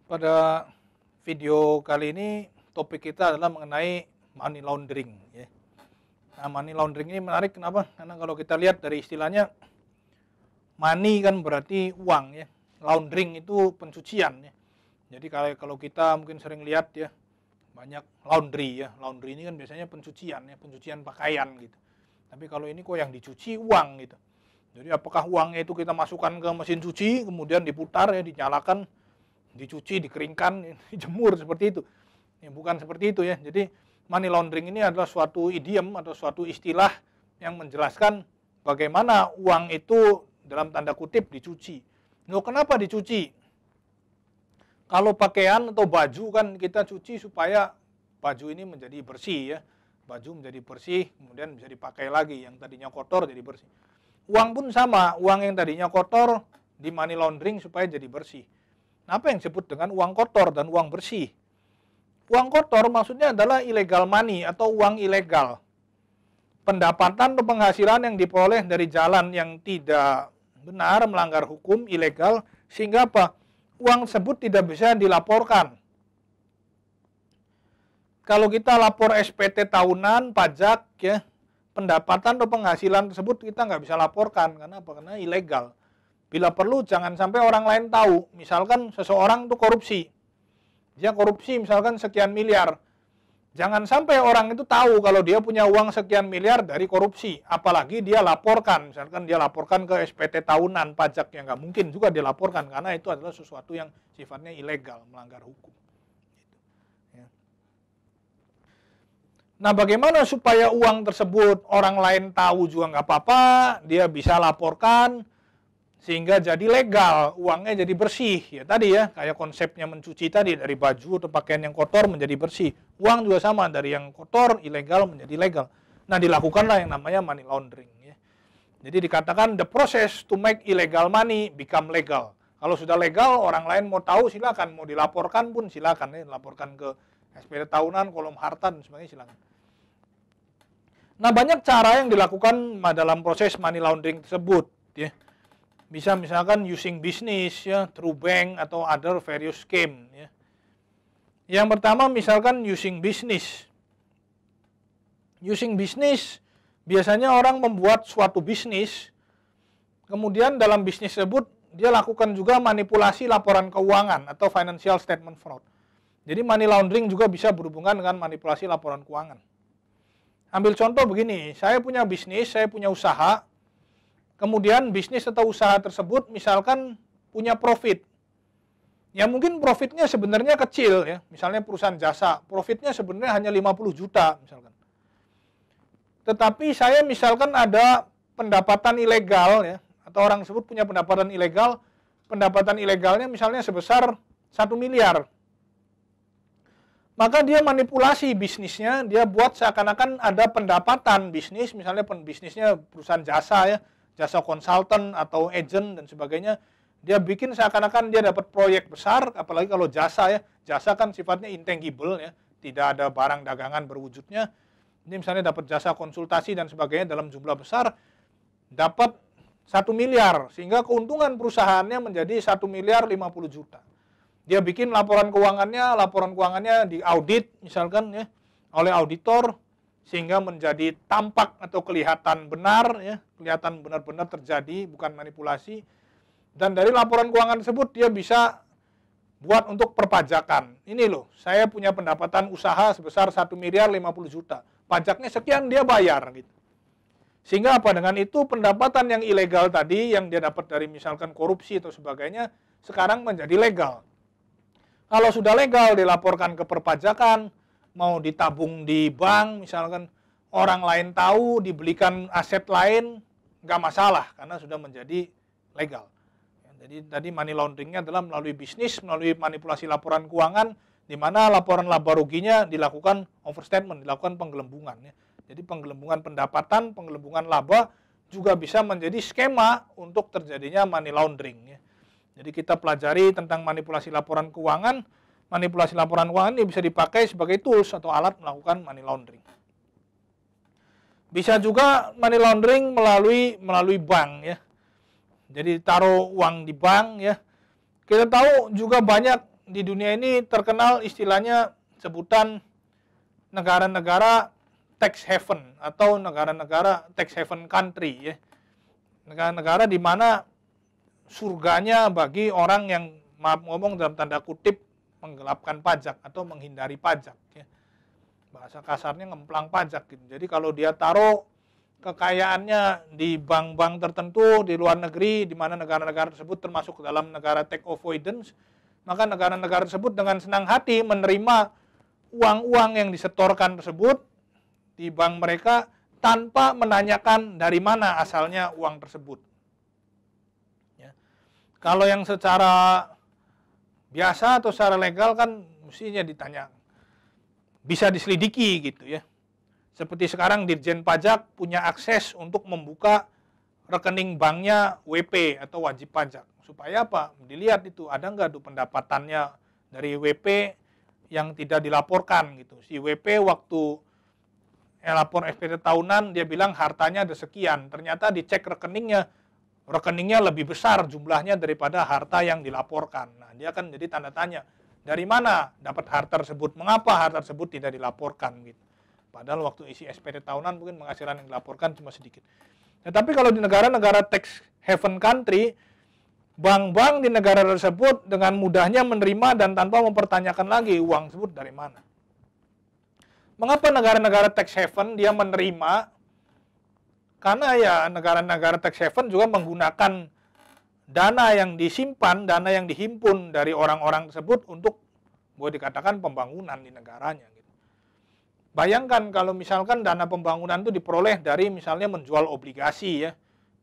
Pada video kali ini topik kita adalah mengenai money laundering. Ya. Nah, money laundering ini menarik kenapa? Karena kalau kita lihat dari istilahnya, money kan berarti uang ya. Laundering itu pencucian ya. Jadi kalau kita mungkin sering lihat ya, banyak laundry ya. Laundry ini kan biasanya pencucian ya, pencucian pakaian gitu. Tapi kalau ini kok yang dicuci uang gitu. Jadi apakah uangnya itu kita masukkan ke mesin cuci, kemudian diputar ya, dinyalakan, dicuci, dikeringkan, dijemur seperti itu. Ya, bukan seperti itu ya. Jadi money laundering ini adalah suatu idiom atau suatu istilah yang menjelaskan bagaimana uang itu dalam tanda kutip dicuci. Loh, kenapa dicuci? Kalau pakaian atau baju kan kita cuci supaya baju ini menjadi bersih ya. Baju menjadi bersih, kemudian bisa dipakai lagi. Yang tadinya kotor jadi bersih. Uang pun sama, uang yang tadinya kotor di money laundering supaya jadi bersih. Apa yang disebut dengan uang kotor dan uang bersih? Uang kotor maksudnya adalah illegal money atau uang ilegal. Pendapatan atau penghasilan yang diperoleh dari jalan yang tidak benar, melanggar hukum, ilegal, sehingga apa? Uang tersebut tidak bisa dilaporkan. Kalau kita lapor SPT tahunan, pajak, ya, pendapatan atau penghasilan tersebut kita nggak bisa laporkan. Karena apa? Karena ilegal. Bila perlu jangan sampai orang lain tahu. Misalkan seseorang itu korupsi. Dia korupsi misalkan sekian miliar. Jangan sampai orang itu tahu kalau dia punya uang sekian miliar dari korupsi. Apalagi dia laporkan. Misalkan dia laporkan ke SPT tahunan pajak yang nggak mungkin juga dia laporkan. Karena itu adalah sesuatu yang sifatnya ilegal, melanggar hukum. Nah, bagaimana supaya uang tersebut orang lain tahu juga nggak apa-apa, dia bisa laporkan, sehingga jadi legal, uangnya jadi bersih. Ya tadi ya, kayak konsepnya mencuci tadi, dari baju atau pakaian yang kotor menjadi bersih. Uang juga sama, dari yang kotor, ilegal menjadi legal. Nah, dilakukanlah yang namanya money laundering. Ya. Jadi dikatakan the process to make illegal money become legal. Kalau sudah legal, orang lain mau tahu silakan, mau dilaporkan pun silakan. Ya. Laporkan ke SPT tahunan, kolom harta, dan sebagainya silakan. Nah, banyak cara yang dilakukan dalam proses money laundering tersebut. Ya. Bisa misalkan using business, ya, through bank, atau other various scheme. Ya. Yang pertama misalkan using business. Using business, biasanya orang membuat suatu bisnis, kemudian dalam bisnis tersebut, dia lakukan juga manipulasi laporan keuangan atau financial statement fraud. Jadi money laundering juga bisa berhubungan dengan manipulasi laporan keuangan. Ambil contoh begini, saya punya bisnis, saya punya usaha, kemudian bisnis atau usaha tersebut misalkan punya profit. Ya mungkin profitnya sebenarnya kecil ya, misalnya perusahaan jasa, profitnya sebenarnya hanya 50 juta misalkan. Tetapi saya misalkan ada pendapatan ilegal ya, atau orang tersebut punya pendapatan ilegalnya misalnya sebesar 1 miliar. Maka dia manipulasi bisnisnya, dia buat seakan-akan ada pendapatan bisnis, misalnya bisnisnya perusahaan jasa ya, jasa konsultan atau agent dan sebagainya. Dia bikin seakan-akan dia dapat proyek besar, apalagi kalau jasa ya, jasa kan sifatnya intangible ya, tidak ada barang dagangan berwujudnya. Ini misalnya dapat jasa konsultasi dan sebagainya dalam jumlah besar, dapat 1 miliar, sehingga keuntungan perusahaannya menjadi 1 miliar 50 juta. Dia bikin laporan keuangannya diaudit misalkan ya oleh auditor sehingga menjadi tampak atau kelihatan benar ya, kelihatan benar-benar terjadi bukan manipulasi. Dan dari laporan keuangan tersebut dia bisa buat untuk perpajakan. Ini loh, saya punya pendapatan usaha sebesar 1 miliar 50 juta. Pajaknya sekian dia bayar gitu. Sehingga apa, dengan itu pendapatan yang ilegal tadi yang dia dapat dari misalkan korupsi atau sebagainya sekarang menjadi legal. Kalau sudah legal dilaporkan ke perpajakan, mau ditabung di bank, misalkan orang lain tahu, dibelikan aset lain, nggak masalah karena sudah menjadi legal. Jadi tadi money launderingnya adalah melalui bisnis, melalui manipulasi laporan keuangan, di mana laporan laba ruginya dilakukan overstatement, dilakukan penggelembungan. Ya. Jadi penggelembungan pendapatan, penggelembungan laba juga bisa menjadi skema untuk terjadinya money laundering. Ya. Jadi kita pelajari tentang manipulasi laporan keuangan. Manipulasi laporan keuangan ini bisa dipakai sebagai tools atau alat melakukan money laundering. Bisa juga money laundering melalui bank ya. Jadi taruh uang di bank ya. Kita tahu juga banyak di dunia ini terkenal istilahnya sebutan negara-negara tax haven atau negara-negara tax haven country ya. Negara-negara di mana surganya bagi orang yang, maaf ngomong dalam tanda kutip, menggelapkan pajak atau menghindari pajak ya. Bahasa kasarnya ngemplang pajak gitu. Jadi kalau dia taruh kekayaannya di bank-bank tertentu di luar negeri, di mana negara-negara tersebut termasuk dalam negara tax avoidance, maka negara-negara tersebut dengan senang hati menerima uang-uang yang disetorkan tersebut di bank mereka tanpa menanyakan dari mana asalnya uang tersebut. Ya. Kalau yang secara biasa atau secara legal kan mestinya ditanya, bisa diselidiki gitu ya. Seperti sekarang Dirjen Pajak punya akses untuk membuka rekening banknya WP atau wajib pajak. Supaya apa? Dilihat itu ada nggak tuh pendapatannya dari WP yang tidak dilaporkan gitu. Si WP waktu lapor SPT tahunan dia bilang hartanya ada sekian. Ternyata dicek rekeningnya lebih besar jumlahnya daripada harta yang dilaporkan. Nah, dia kan jadi tanda tanya. Dari mana dapat harta tersebut? Mengapa harta tersebut tidak dilaporkan gitu? Padahal waktu isi SPT tahunan mungkin penghasilan yang dilaporkan cuma sedikit. Tetapi kalau di negara-negara tax haven country, bank-bank di negara tersebut dengan mudahnya menerima dan tanpa mempertanyakan lagi uang tersebut dari mana. Mengapa negara-negara tax haven dia menerima? Karena ya negara-negara tax haven juga menggunakan dana yang disimpan, dana yang dihimpun dari orang-orang tersebut untuk boleh dikatakan pembangunan di negaranya. Bayangkan kalau misalkan dana pembangunan itu diperoleh dari misalnya menjual obligasi ya.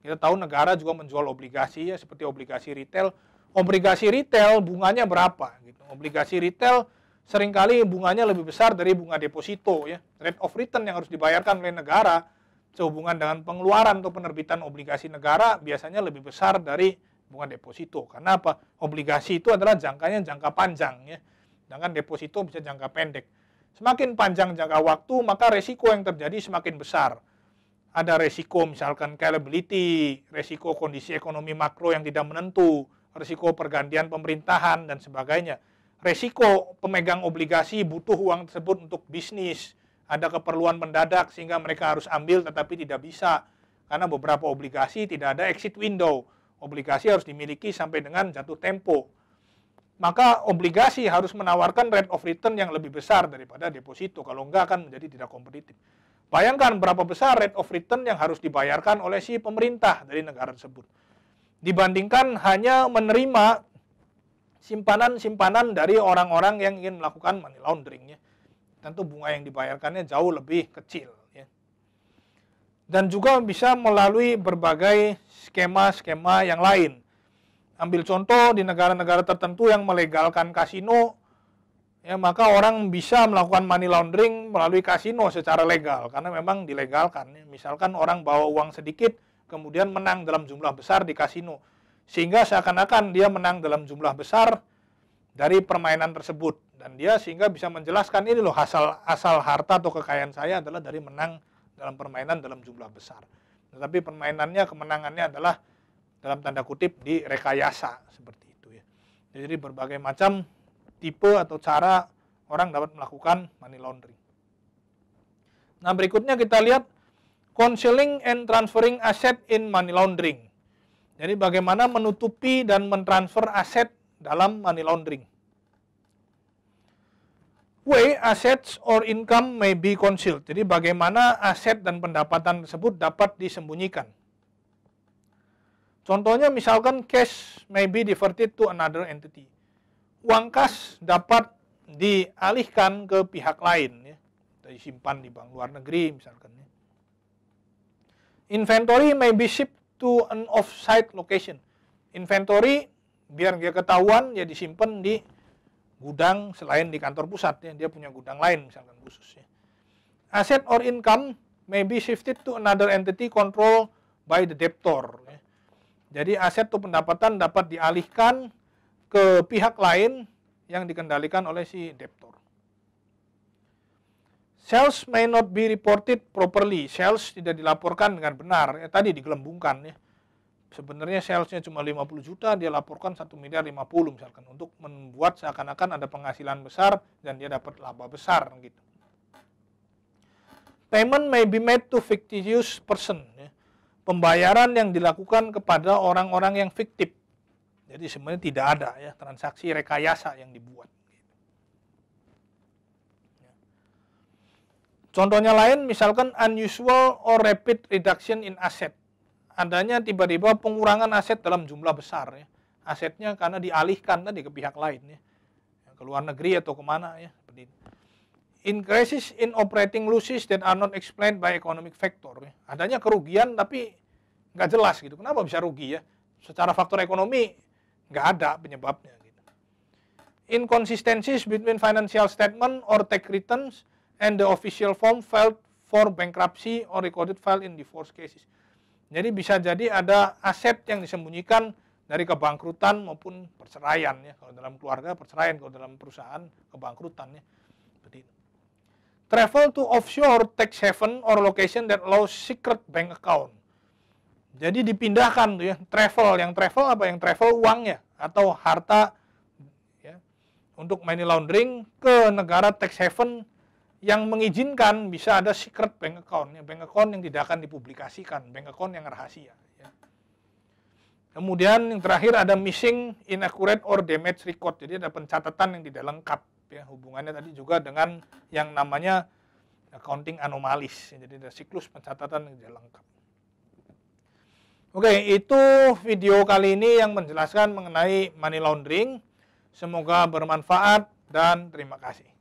Kita tahu negara juga menjual obligasi ya, seperti obligasi retail. Obligasi retail bunganya berapa gitu. Obligasi retail seringkali bunganya lebih besar dari bunga deposito ya. Rate of return yang harus dibayarkan oleh negara sehubungan dengan pengeluaran atau penerbitan obligasi negara biasanya lebih besar dari bunga deposito. Karena apa? Obligasi itu adalah jangkanya jangka panjang ya. Sedangkan deposito bisa jangka pendek. Semakin panjang jangka waktu, maka resiko yang terjadi semakin besar. Ada resiko misalkan callability, resiko kondisi ekonomi makro yang tidak menentu, resiko pergantian pemerintahan, dan sebagainya. Resiko pemegang obligasi butuh uang tersebut untuk bisnis, ada keperluan mendadak sehingga mereka harus ambil tetapi tidak bisa. Karena beberapa obligasi tidak ada exit window. Obligasi harus dimiliki sampai dengan jatuh tempo. Maka obligasi harus menawarkan rate of return yang lebih besar daripada deposito. Kalau enggak akan menjadi tidak kompetitif. Bayangkan berapa besar rate of return yang harus dibayarkan oleh si pemerintah dari negara tersebut. Dibandingkan hanya menerima simpanan-simpanan dari orang-orang yang ingin melakukan money laundering. Ya. Tentu bunga yang dibayarkannya jauh lebih kecil. Ya. Dan juga bisa melalui berbagai skema-skema yang lain. Ambil contoh di negara-negara tertentu yang melegalkan kasino, ya maka orang bisa melakukan money laundering melalui kasino secara legal karena memang dilegalkan. Misalkan orang bawa uang sedikit kemudian menang dalam jumlah besar di kasino, sehingga seakan-akan dia menang dalam jumlah besar dari permainan tersebut dan dia sehingga bisa menjelaskan ini loh asal harta atau kekayaan saya adalah dari menang dalam permainan dalam jumlah besar. Tetapi permainannya, kemenangannya adalah dalam tanda kutip direkayasa seperti itu ya. Jadi berbagai macam tipe atau cara orang dapat melakukan money laundering. Nah, berikutnya kita lihat concealing and transferring asset in money laundering. Jadi bagaimana menutupi dan mentransfer aset dalam money laundering. Way assets or income may be concealed. Jadi bagaimana aset dan pendapatan tersebut dapat disembunyikan. Contohnya misalkan cash may be diverted to another entity. Uang kas dapat dialihkan ke pihak lain, ya. Disimpan di bank luar negeri misalkan. Ya. Inventory may be shipped to an off-site location. Inventory biar dia ketahuan ya disimpan di gudang selain di kantor pusat. Ya. Dia punya gudang lain misalkan khusus. Ya. Asset or income may be shifted to another entity controlled by the debtor. Ya. Jadi aset atau pendapatan dapat dialihkan ke pihak lain yang dikendalikan oleh si debtor. Sales may not be reported properly. Sales tidak dilaporkan dengan benar. Ya, tadi digelembungkan. Ya. sebenarnya salesnya cuma 50 juta, dia laporkan 1 miliar 50 misalkan, untuk membuat seakan-akan ada penghasilan besar dan dia dapat laba besar gitu. Payment may be made to fictitious person, ya. Pembayaran yang dilakukan kepada orang-orang yang fiktif. Jadi sebenarnya tidak ada ya transaksi rekayasa yang dibuat. Contohnya lain, misalkan unusual or rapid reduction in asset. Adanya tiba-tiba pengurangan aset dalam jumlah besar ya. Asetnya karena dialihkan tadi ke pihak lain ya. Ke luar negeri atau kemana ya. Seperti itu. Increases in operating losses that are not explained by economic factor ya. Adanya kerugian tapi nggak jelas gitu. Kenapa bisa rugi ya? Secara faktor ekonomi nggak ada penyebabnya gitu. Inconsistencies between financial statement or tax returns and the official form filed for bankruptcy or recorded file in divorce cases. Jadi bisa jadi ada aset yang disembunyikan dari kebangkrutan maupun perceraian ya. Kalau dalam keluarga perceraian, kalau dalam perusahaan kebangkrutan ya. Seperti itu. Travel to offshore tax haven or location that allows secret bank account. Jadi dipindahkan tuh ya, travel. Yang travel apa? Yang travel uangnya atau harta ya, untuk money laundering ke negara tax haven yang mengizinkan bisa ada secret bank account, ya, bank account yang tidak akan dipublikasikan, bank account yang rahasia. Ya. Kemudian yang terakhir ada missing, inaccurate, or damaged record. Jadi ada pencatatan yang tidak lengkap. Ya. Hubungannya tadi juga dengan yang namanya accounting anomalies. Ya. Jadi ada siklus pencatatan yang tidak lengkap. Oke, itu video kali ini yang menjelaskan mengenai money laundering. Semoga bermanfaat dan terima kasih.